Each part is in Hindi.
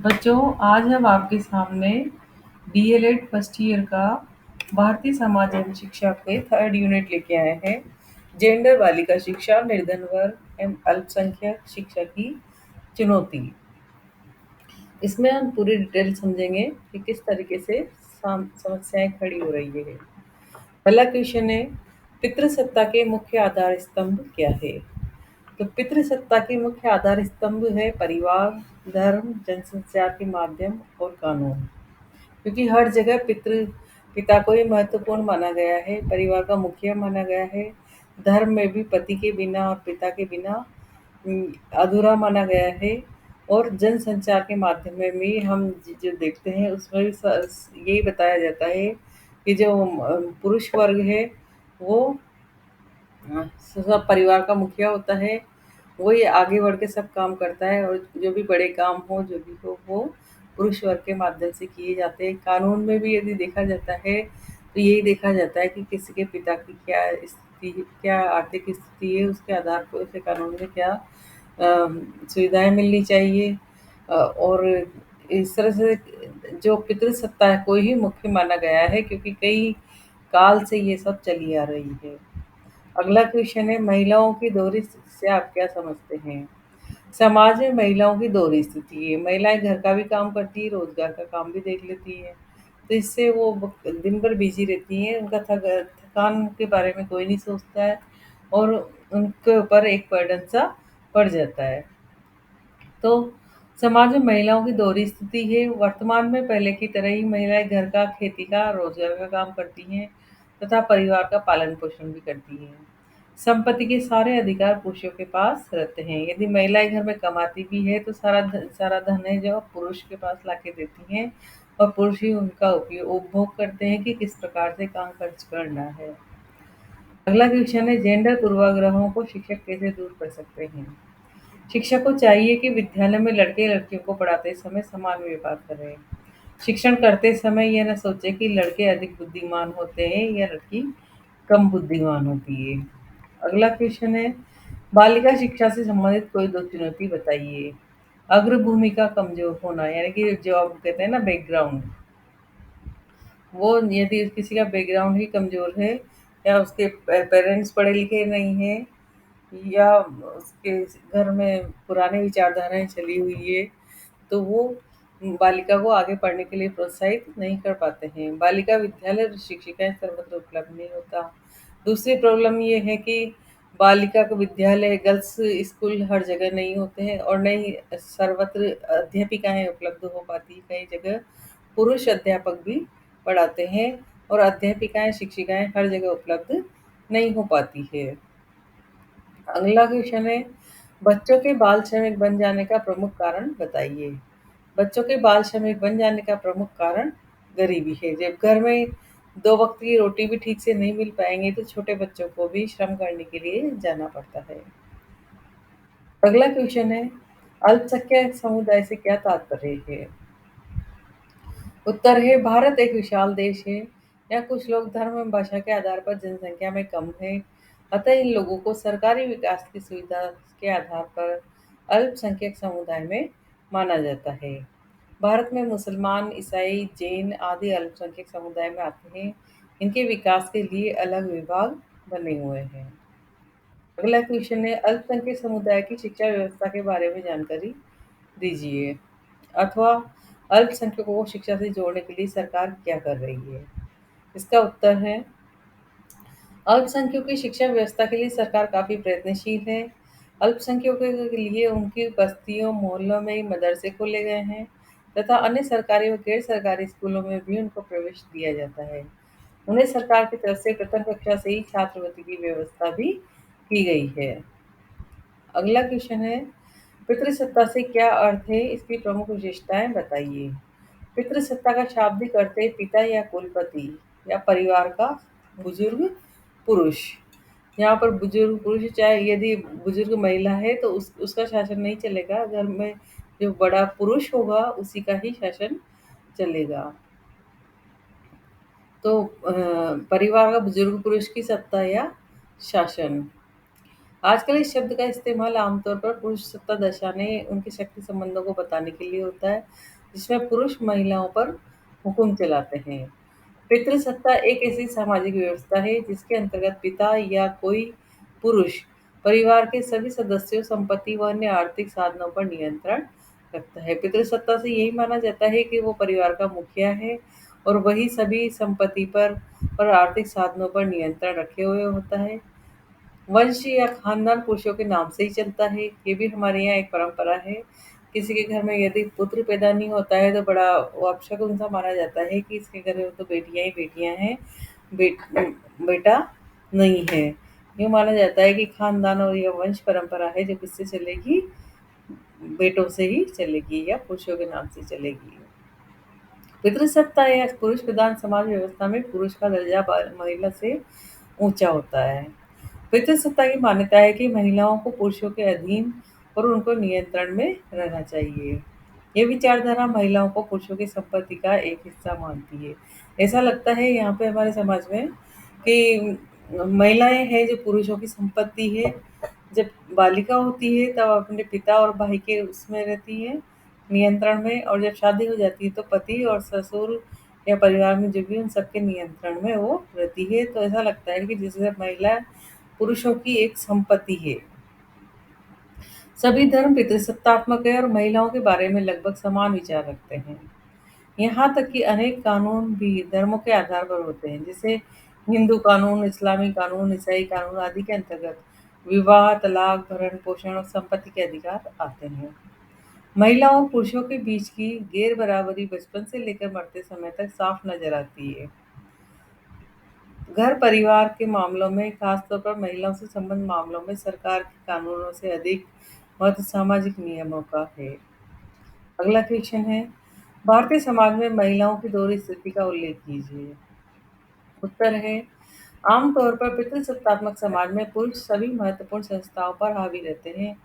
बच्चों, आज हम आपके सामने डीएलएड फर्स्ट ईयर का भारतीय समाज एवं शिक्षा के थर्ड यूनिट लेके आए हैं। जेंडर बालिका शिक्षा, निर्धन वर्ग एवं अल्पसंख्यक शिक्षा की चुनौती। इसमें हम पूरी डिटेल समझेंगे कि किस तरीके से समस्याएं खड़ी हो रही है। पहला क्वेश्चन है, पितृसत्ता के मुख्य आधार स्तंभ क्या है? तो पितृसत्ता के मुख्य आधार स्तंभ है परिवार, धर्म, जनसंचार के माध्यम और कानून। क्योंकि हर जगह पिता को ही महत्वपूर्ण माना गया है, परिवार का मुखिया माना गया है। धर्म में भी पति के बिना और पिता के बिना अधूरा माना गया है। और जनसंचार के माध्यम में भी हम जो देखते हैं उसमें भी यही बताया जाता है कि जो पुरुष वर्ग है वो सब परिवार का मुखिया होता है। वो ये आगे बढ़ के सब काम करता है और जो भी बड़े काम हो जो भी हो वो पुरुष वर्ग के माध्यम से किए जाते हैं। कानून में भी यदि देखा जाता है तो यही देखा जाता है कि किसी के पिता की क्या स्थिति, क्या आर्थिक स्थिति है, उसके आधार पर उसे कानून में क्या सुविधाएं मिलनी चाहिए। और इस तरह से जो पितृसत्ता को ही मुख्य माना गया है, क्योंकि कई काल से ये सब चली आ रही है। अगला क्वेश्चन है, महिलाओं की दोहरी स्थिति से आप क्या समझते हैं? समाज में महिलाओं की दोहरी स्थिति है। महिलाएं घर का भी काम करती है, रोजगार का काम भी देख लेती है। तो इससे वो दिन भर बिजी रहती हैं। उनका थकान के बारे में कोई नहीं सोचता है और उनके ऊपर एक बर्डन सा पड़ जाता है। तो समाज में महिलाओं की दोहरी स्थिति है। वर्तमान में पहले की तरह ही महिलाएं घर का, खेती का, रोजगार का काम करती हैं तथा परिवार का पालन पोषण भी करती हैं। संपत्ति के सारे अधिकार पुरुषों के पास रहते हैं। यदि महिलाएं घर में कमाती भी है तो सारा धन है जो पुरुष के पास लाके देती हैं और पुरुष ही उनका उपभोग करते हैं कि किस प्रकार से काम खर्च करना है। अगला क्वेश्चन है, जेंडर पूर्वाग्रहों को शिक्षक कैसे दूर कर सकते हैं? शिक्षक को चाहिए कि विद्यालय में लड़के लड़कियों को पढ़ाते समय समान व्यवहार करें। शिक्षण करते समय यह न सोचे कि लड़के अधिक बुद्धिमान होते हैं या लड़की कम बुद्धिमान होती है। अगला क्वेश्चन है, बालिका शिक्षा से संबंधित कोई दो चुनौती बताइए। अग्र भूमिका कमजोर होना, यानी कि जो आप कहते हैं ना बैकग्राउंड, वो यदि किसी का बैकग्राउंड ही कमजोर है या उसके पेरेंट्स पढ़े लिखे नहीं हैं या उसके घर में पुरानी विचारधाराएं चली हुई है तो वो बालिका को आगे पढ़ने के लिए प्रोत्साहित नहीं कर पाते हैं। बालिका विद्यालय और शिक्षिकाएं सर्वत्र उपलब्ध नहीं होता। दूसरी प्रॉब्लम ये है कि बालिका का विद्यालय, गर्ल्स स्कूल हर जगह नहीं होते हैं और नहीं सर्वत्र अध्यापिकाएं उपलब्ध हो पाती। कई जगह पुरुष अध्यापक भी पढ़ाते हैं और अध्यापिकाएं, शिक्षिकाएं हर जगह उपलब्ध नहीं हो पाती है। अगला क्वेश्चन है, बच्चों के बाल श्रमिक बन जाने का प्रमुख कारण बताइए। बच्चों के बाल श्रमिक बन जाने का प्रमुख कारण गरीबी है। जब घर में दो वक्त की रोटी भी ठीक से नहीं मिल पाएंगे तो छोटे बच्चों को भी श्रम करने के लिए जाना पड़ता है। अगला क्वेश्चन है, अल्पसंख्यक समुदाय से क्या तात्पर्य है? उत्तर है, भारत एक विशाल देश है। यहाँ कुछ लोग धर्म एवं भाषा के आधार पर जनसंख्या में कम है। अतः इन लोगों को सरकारी विकास की सुविधा के आधार पर अल्पसंख्यक समुदाय में माना जाता है। भारत में मुसलमान, ईसाई, जैन आदि अल्पसंख्यक समुदाय में आते हैं। इनके विकास के लिए अलग विभाग बने हुए हैं। अगला क्वेश्चन है, अल्पसंख्यक समुदाय की शिक्षा व्यवस्था के बारे में जानकारी दीजिए, अथवा अल्पसंख्यकों को शिक्षा से जोड़ने के लिए सरकार क्या कर रही है? इसका उत्तर है, अल्पसंख्यकों की शिक्षा व्यवस्था के लिए सरकार काफी प्रयत्नशील है। अल्पसंख्यकों के लिए उनकी बस्तियों, मोहल्लों में ही मदरसे खोले गए हैं तथा अन्य सरकारी व गैर सरकारी स्कूलों में भी उनको प्रवेश दिया जाता है। उन्हें सरकार की तरफ से प्रथम कक्षा से ही छात्रवृत्ति की व्यवस्था भी की गई है। अगला क्वेश्चन है, पितृसत्ता से क्या अर्थ है, इसकी प्रमुख विशेषताएं बताइए। पितृसत्ता का शाब्दिक अर्थ है पिता या कुलपति या परिवार का बुजुर्ग पुरुष। यहाँ पर बुजुर्ग पुरुष, चाहे यदि बुजुर्ग महिला है तो उसका शासन नहीं चलेगा। घर में जो बड़ा पुरुष होगा उसी का ही शासन चलेगा। तो परिवार का बुजुर्ग पुरुष की सत्ता या शासन। आजकल इस शब्द का इस्तेमाल आमतौर पर पुरुष सत्ता दर्शाने उनके शक्ति संबंधों को बताने के लिए होता है, जिसमें पुरुष महिलाओं पर हुक्म चलाते हैं। पितृसत्ता एक ऐसी सामाजिक व्यवस्था है जिसके अंतर्गत पिता या कोई पुरुष परिवार के सभी सदस्यों, संपत्ति व अन्य आर्थिक साधनों पर नियंत्रण रखता है। पितृसत्ता से यही माना जाता है कि वो परिवार का मुखिया है और वही सभी संपत्ति पर और आर्थिक साधनों पर नियंत्रण रखे हुए होता है। वंश या खानदान पुरुषों के नाम से ही चलता है। ये भी हमारे यहाँ एक परंपरा है। किसी के घर में यदि पुत्र पैदा नहीं होता है तो बड़ा वो अपशगुन सा माना जाता है कि इसके घर में तो बेटियां ही बेटियां हैं, बेटा नहीं है। यूँ माना जाता है कि खानदान और यह वंश परंपरा है जो किससे चलेगी, बेटों से ही चलेगी या पुरुषों के नाम से चलेगी। पितृसत्ता या पुरुष प्रधान समाज व्यवस्था में पुरुष का दर्जा महिला से ऊंचा होता है। पितृसत्ता की मान्यता है कि महिलाओं को पुरुषों के अधीन और उनको नियंत्रण में रहना चाहिए। ये विचारधारा महिलाओं को पुरुषों की संपत्ति का एक हिस्सा मानती है। ऐसा लगता है यहाँ पे हमारे समाज में कि महिलाएं हैं जो पुरुषों की संपत्ति है। जब बालिका होती है तब अपने पिता और भाई के उसमें रहती है, नियंत्रण में, और जब शादी हो जाती है तो पति और ससुर या परिवार में जो भी उन सबके नियंत्रण में वो रहती है। तो ऐसा लगता है कि जैसे महिला पुरुषों की एक संपत्ति है। सभी धर्म पितृसत्तात्मक है और महिलाओं के बारे में लगभग समान विचार रखते हैं। यहाँ तक कि अनेक कानून भी धर्मों के आधार पर होते हैं, जैसे हिंदू कानून, इस्लामी कानून, ईसाई कानून आदि के अंतर्गत विवाह, तलाक, भरण पोषण और संपत्ति के अधिकार आते हैं। महिलाओं और पुरुषों के बीच की गैर बराबरी बचपन से लेकर मरते समय तक साफ नजर आती है। घर परिवार के मामलों में, खासतौर पर महिलाओं से संबंध मामलों में, सरकार के कानूनों से अधिक महत्व सामाजिक नियमों का है। अगला क्वेश्चन है, भारतीय समाज में महिलाओं की दोहरी स्थिति का उल्लेख कीजिए। उत्तर है, आमतौर पर पितृसत्तात्मक समाज में पुरुष सभी महत्वपूर्ण संस्थाओं पर हावी रहते हैं,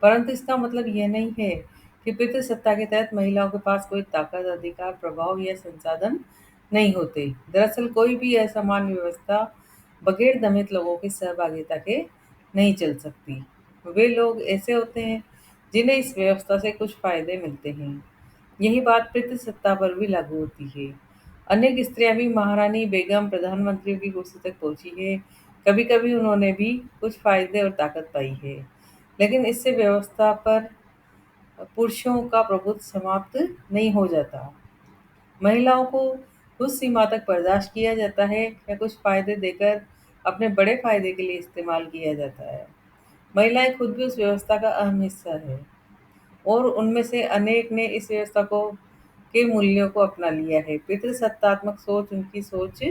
परंतु इसका मतलब यह नहीं है कि पितृसत्ता के तहत महिलाओं के पास कोई ताकत, अधिकार, प्रभाव या संसाधन नहीं होते। दरअसल कोई भी असमान व्यवस्था बगैर दमित लोगों की सहभागिता के नहीं चल सकती। वे लोग ऐसे होते हैं जिन्हें इस व्यवस्था से कुछ फायदे मिलते हैं। यही बात पितृसत्ता पर भी लागू होती है। अनेक स्त्रियां भी महारानी, बेगम, प्रधानमंत्रियों की कुर्सी तक पहुंची है। कभी कभी उन्होंने भी कुछ फायदे और ताकत पाई है, लेकिन इससे व्यवस्था पर पुरुषों का प्रभुत्व समाप्त नहीं हो जाता। महिलाओं को कुछ सीमा तक बर्दाश्त किया जाता है या कुछ फायदे देकर अपने बड़े फायदे के लिए इस्तेमाल किया जाता है। महिलाएं खुद भी उस व्यवस्था का अहम हिस्सा है और उनमें से अनेक ने इस व्यवस्था को के मूल्यों को अपना लिया है। पितृसत्तात्मक सोच उनकी सोच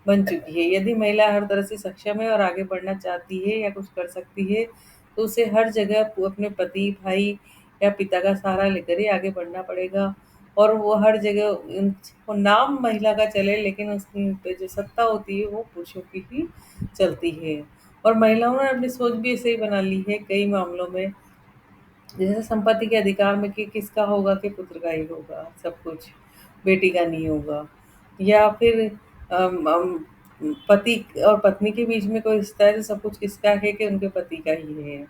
बन चुकी है। यदि महिला हर तरह से सक्षम है और आगे बढ़ना चाहती है या कुछ कर सकती है, तो उसे हर जगह अपने पति, भाई या पिता का सहारा लेकर ही आगे बढ़ना पड़ेगा। और वो हर जगह वो नाम महिला का चले, लेकिन उसकी पे जो सत्ता होती है वो पुरुषों की ही चलती है। और महिलाओं ने अपनी सोच भी ऐसे ही बना ली है कई मामलों में, जैसे संपत्ति के अधिकार में कि किसका होगा, कि पुत्र का ही होगा सब कुछ, बेटी का नहीं होगा। या फिर पति और पत्नी के बीच में कोई रिश्ता है तो सब कुछ किसका है, कि उनके पति का ही है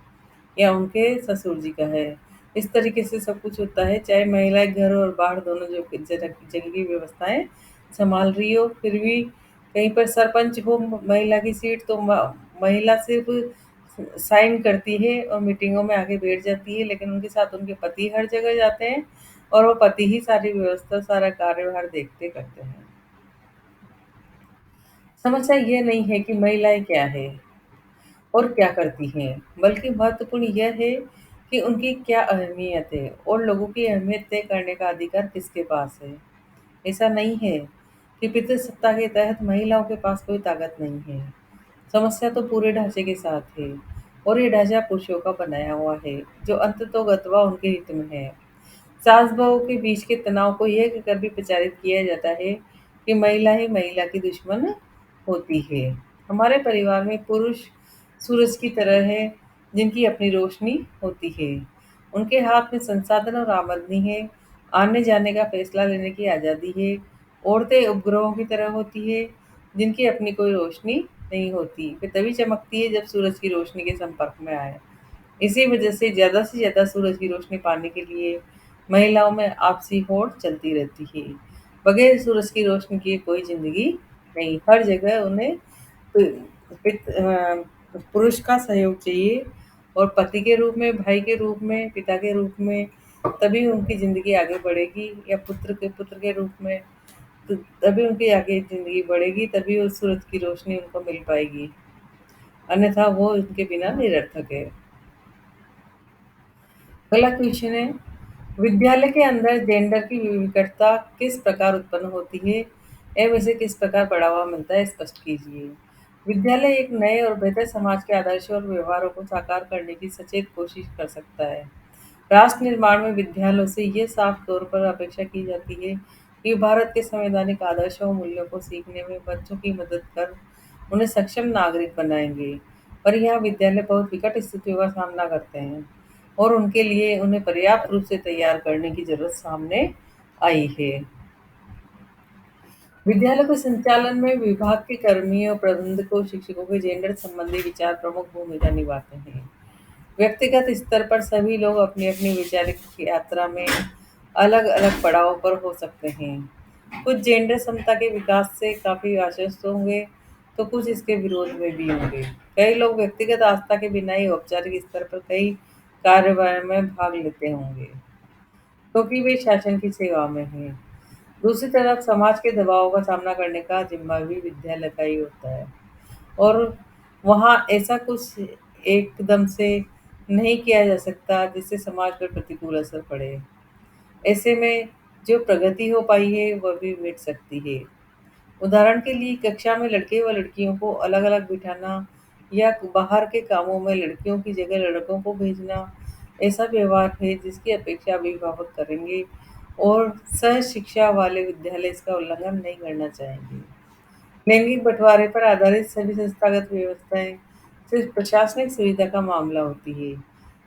या उनके ससुर जी का है। इस तरीके से सब कुछ होता है, चाहे महिलाएं घर और बाहर दोनों जो जगह की व्यवस्थाएं संभाल रही हो, फिर भी कहीं पर सरपंच हो महिला की सीट तो महिला सिर्फ साइन करती है और मीटिंगों में आके बैठ जाती है, लेकिन उनके साथ उनके पति हर जगह जाते हैं और वो पति ही सारी व्यवस्था, सारा कार्यभार देखते करते हैं। समस्या ये नहीं है कि महिलाएं क्या है और क्या करती हैं, बल्कि महत्वपूर्ण यह है कि उनकी क्या अहमियत है और लोगों की अहमियत तय करने का अधिकार किसके पास है। ऐसा नहीं है कि पितृसत्ता के तहत महिलाओं के पास कोई ताकत नहीं है। समस्या तो पूरे ढांचे के साथ है और ये ढांचा पुरुषों का बनाया हुआ है, जो अंततोगत्वा उनके हित में है। सास बहू के बीच के तनाव को यह कहकर भी प्रचारित किया जाता है कि महिला ही महिला की दुश्मन होती है। हमारे परिवार में पुरुष सूरज की तरह है, जिनकी अपनी रोशनी होती है। उनके हाथ में संसाधन और आमदनी है, आने जाने का फैसला लेने की आज़ादी है। औरतें उपग्रहों की तरह होती है, जिनकी अपनी कोई रोशनी नहीं होती, वे तभी चमकती है जब सूरज की रोशनी के संपर्क में आए। इसी वजह से ज़्यादा सूरज की रोशनी पाने के लिए महिलाओं में आपसी होड़ चलती रहती है। बगैर सूरज की रोशनी के कोई ज़िंदगी नहीं, हर जगह उन्हें पुरुष का सहयोग चाहिए, और पति के रूप में, भाई के रूप में, पिता के रूप में, तभी उनकी ज़िंदगी आगे बढ़ेगी, या पुत्र के रूप में, तो तभी उनकी आगे ज़िंदगी बढ़ेगी, तभी उस सूरज की रोशनी उनको मिल पाएगी, अन्यथा वो उनके बिना निरर्थक है। अगला क्वेश्चन है, विद्यालय के अंदर जेंडर की विविधता किस प्रकार उत्पन्न होती है एवं इसे किस प्रकार बढ़ावा मिलता है, स्पष्ट कीजिए। विद्यालय एक नए और बेहतर समाज के आदर्शों और व्यवहारों को साकार करने की सचेत कोशिश कर सकता है। राष्ट्र निर्माण में विद्यालयों से ये साफ तौर पर अपेक्षा की जाती है कि भारत के संवैधानिक आदर्शों और मूल्यों को सीखने में बच्चों की मदद कर उन्हें सक्षम नागरिक बनाएंगे। पर यहाँ विद्यालय बहुत विकट स्थितियों का सामना करते हैं, और उनके लिए उन्हें पर्याप्त रूप से तैयार करने की जरूरत सामने आई है। विद्यालय के संचालन में विभाग के कर्मियों, प्रबंधकों, शिक्षकों के जेंडर संबंधी विचार प्रमुख भूमिका निभाते हैं। व्यक्तिगत स्तर पर सभी लोग अपनी अपनी वैचारिक यात्रा में अलग अलग पड़ाव पर हो सकते हैं। कुछ जेंडर समता के विकास से काफी आश्वस्त होंगे, तो कुछ इसके विरोध में भी होंगे। कई लोग व्यक्तिगत आस्था के बिना ही औपचारिक स्तर पर कई कार्यवाही में भाग लेते होंगे, क्योंकि वे शासन की सेवा में हैं। दूसरी तरफ समाज के दबाव का सामना करने का जिम्मा भी विद्यालय का ही होता है, और वहाँ ऐसा कुछ एकदम से नहीं किया जा सकता जिससे समाज पर प्रतिकूल असर पड़े। ऐसे में जो प्रगति हो पाई है वह भी मिट सकती है। उदाहरण के लिए कक्षा में लड़के व लड़कियों को अलग अलग बिठाना, या बाहर के कामों में लड़कियों की जगह लड़कों को भेजना ऐसा व्यवहार है जिसकी अपेक्षा अभिभावक करेंगे, और सह शिक्षा वाले विद्यालय इसका उल्लंघन नहीं करना चाहेंगे। लैंगिक बंटवारे पर आधारित सभी संस्थागत व्यवस्थाएं सिर्फ प्रशासनिक सुविधा का मामला होती है,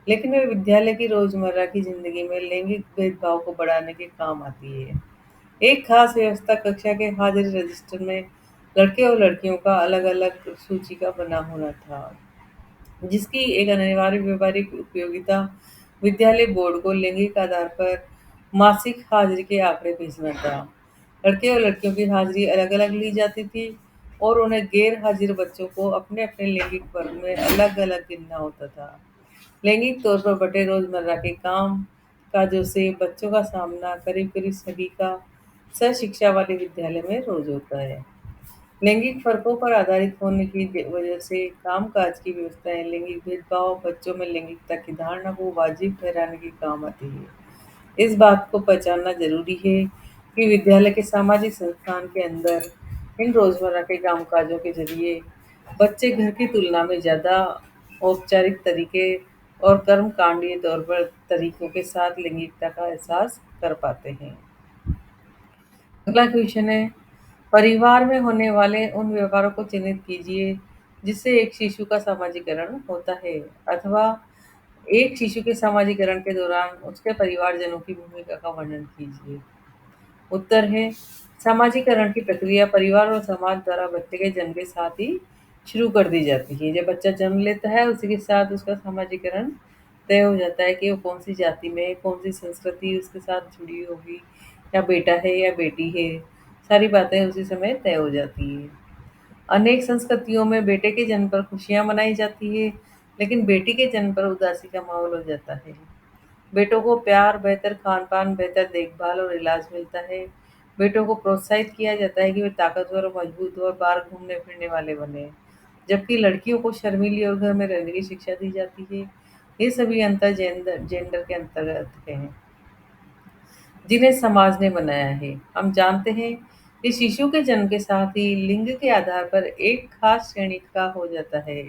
लेकिन वे विद्यालय की रोजमर्रा की जिंदगी में लैंगिक भेदभाव को बढ़ाने के काम आती है। एक खास व्यवस्था कक्षा के हाजिरी रजिस्टर में लड़के और लड़कियों का अलग अलग सूची का बना होना था, जिसकी एक अनिवार्य व्यवहारिक उपयोगिता विद्यालय बोर्ड को लैंगिक आधार पर मासिक हाजिरी के आंकड़े भेजना था। लड़के और लड़कियों की हाजिरी अलग अलग ली जाती थी, और उन्हें गैर हाजिर बच्चों को अपने अपने लैंगिक वर्ग में अलग अलग गिनना होता था। लैंगिक तौर पर बटे रोजमर्रा के काम काजों से बच्चों का सामना करीब करीब सभी का सह शिक्षा वाले विद्यालय में रोज होता है। लैंगिक फ़र्कों पर आधारित होने की वजह से कामकाज की व्यवस्थाएं लैंगिक भेदभाव, बच्चों में लैंगिकता की धारणा को वाजिब ठहराने के काम आती है। इस बात को पहचानना जरूरी है कि विद्यालय के सामाजिक संस्थान के अंदर इन रोजमर्रा के कामकाजों के जरिए बच्चे घर की तुलना में ज़्यादा औपचारिक तरीके और कर्मकांडीय तौर पर तरीकों के साथ लैंगिकता का एहसास कर पाते हैं। अगला क्वेश्चन है, परिवार में होने वाले उन व्यवहारों को चिन्हित कीजिए जिससे एक शिशु का समाजीकरण होता है, अथवा एक शिशु के समाजीकरण के दौरान उसके परिवारजनों की भूमिका का वर्णन कीजिए। उत्तर है, समाजीकरण की प्रक्रिया परिवार और समाज द्वारा बच्चे के जन्म के साथ ही शुरू कर दी जाती है। जब बच्चा जन्म लेता है उसी के साथ उसका समाजीकरण तय हो जाता है कि वो कौन सी जाति में, कौन सी संस्कृति उसके साथ जुड़ी होगी, या बेटा है या बेटी है, सारी बातें उसी समय तय हो जाती है। अनेक संस्कृतियों में बेटे के जन्म पर खुशियां मनाई जाती है, लेकिन बेटी के जन्म पर उदासी का माहौल हो जाता है। बेटों को प्यार, बेहतर खान-पान, बेहतर देखभाल और इलाज मिलता है। बेटों को प्रोत्साहित किया जाता है कि वे ताकतवर और मजबूत और बाहर घूमने-फिरने वाले बने, जबकि लड़कियों को शर्मीली और घर में रहने की शिक्षा दी जाती है। ये सभी अंतर जेंडर के अंतर्गत हैं, जिन्हें समाज ने बनाया है। हम जानते हैं कि शिशु के जन्म के साथ ही लिंग के आधार पर एक खास श्रेणी का हो जाता है,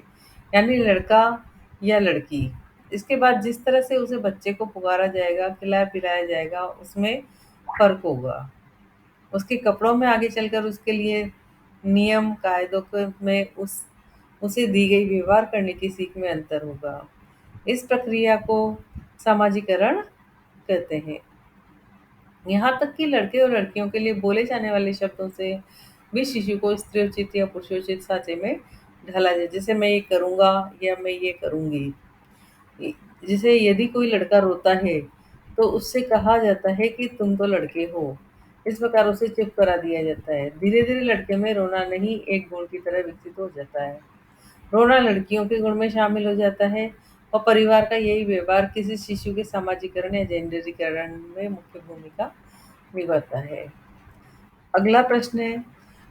यानी लड़का या लड़की। इसके बाद जिस तरह से उसे बच्चे को पुकारा जाएगा, खिलाया-पिलाया जाएगा, उसमें फ़र्क होगा। उसके कपड़ों में आगे चलकर उसके लिए नियम, कायदों के में उसे दी गई व्यवहार करने की सीख में अंतर होगा। इस प्रक्रिया को समाजीकरण कहते हैं। यहाँ तक कि लड़के और लड़कियों के लिए बोले जाने वाले शब्दों से भी शिशु को स्त्रीयोचित या पुरुषोचित साँचे में ढाला जाए, जैसे मैं ये करूँगा या मैं ये करूँगी। जैसे यदि कोई लड़का रोता है तो उससे कहा जाता है कि तुम तो लड़के हो। इस प्रकार उसे चुप करा दिया जाता है। धीरे धीरे लड़के में रोना नहीं एक गुण की तरह विकसित हो जाता है। रोना लड़कियों के गुण में शामिल हो जाता है और परिवार का यही व्यवहार किसी शिशु के सामाजिकरण या जेंडरीकरण में मुख्य भूमिका निभाता है। अगला प्रश्न है,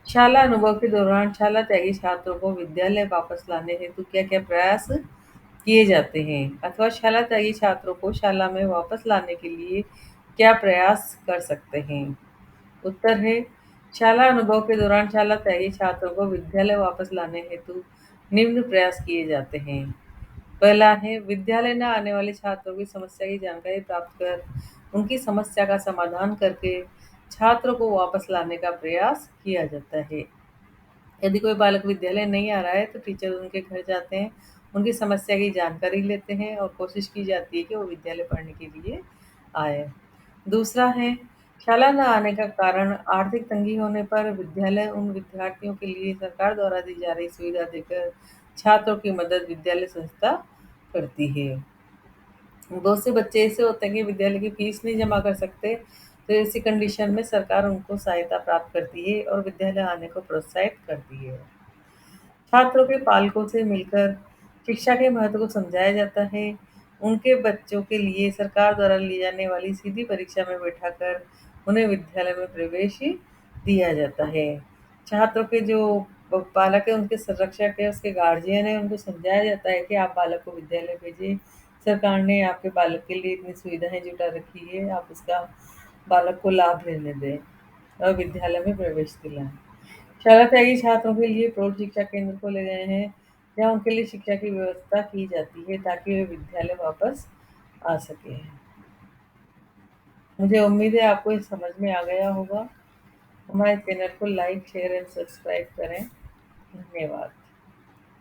शाला अनुभव के दौरान शाला त्यागी छात्रों को विद्यालय वापस लाने हेतु क्या क्या प्रयास किए जाते हैं, अथवा शाला त्यागी छात्रों को शाला में वापस लाने के लिए क्या प्रयास कर सकते हैं? उत्तर है, शाला अनुभव के दौरान शाला त्यागी छात्रों को विद्यालय वापस लाने हेतु निम्न प्रयास किए जाते हैं। पहला है, विद्यालय न आने वाले छात्रों की समस्या की जानकारी प्राप्त कर उनकी समस्या का समाधान करके छात्रों को वापस लाने का प्रयास किया जाता है। यदि कोई बालक विद्यालय नहीं आ रहा है तो टीचर उनके घर जाते हैं, उनकी समस्या की जानकारी लेते हैं और कोशिश की जाती है कि वो विद्यालय पढ़ने के लिए आए। दूसरा है, शाला न आने का कारण आर्थिक तंगी होने पर विद्यालय उन विद्यार्थियों के लिए सरकार द्वारा दी जा रही सुविधा देकर छात्रों की मदद विद्यालय संस्था करती है। बहुत से बच्चे ऐसे होते हैं कि विद्यालय की फीस नहीं जमा कर सकते, तो ऐसी कंडीशन में सरकार उनको सहायता प्राप्त करती है और विद्यालय आने को प्रोत्साहित करती है। छात्रों के पालकों से मिलकर शिक्षा के महत्व को समझाया जाता है। उनके बच्चों के लिए सरकार द्वारा ली जाने वाली सीधी परीक्षा में बैठाकर उन्हें विद्यालय में प्रवेश दिया जाता है। छात्रों के जो बालक है उनके संरक्षक है, उसके गार्जियन है, उनको समझाया जाता है कि आप बालक को विद्यालय भेजें। सरकार ने आपके बालक के लिए इतनी सुविधाएं जुटा रखी है, आप उसका बालक को लाभ लेने दें और विद्यालय में प्रवेश दिलाएं। शाला त्यागी छात्रों के लिए प्रौढ़ शिक्षा केंद्र खोले गए हैं, जहाँ उनके लिए शिक्षा की व्यवस्था की जाती है ताकि वे विद्यालय वापस आ सके। मुझे उम्मीद है आपको ये समझ में आ गया होगा। हमारे चैनल को लाइक शेयर एंड सब्सक्राइब करें। धन्यवाद।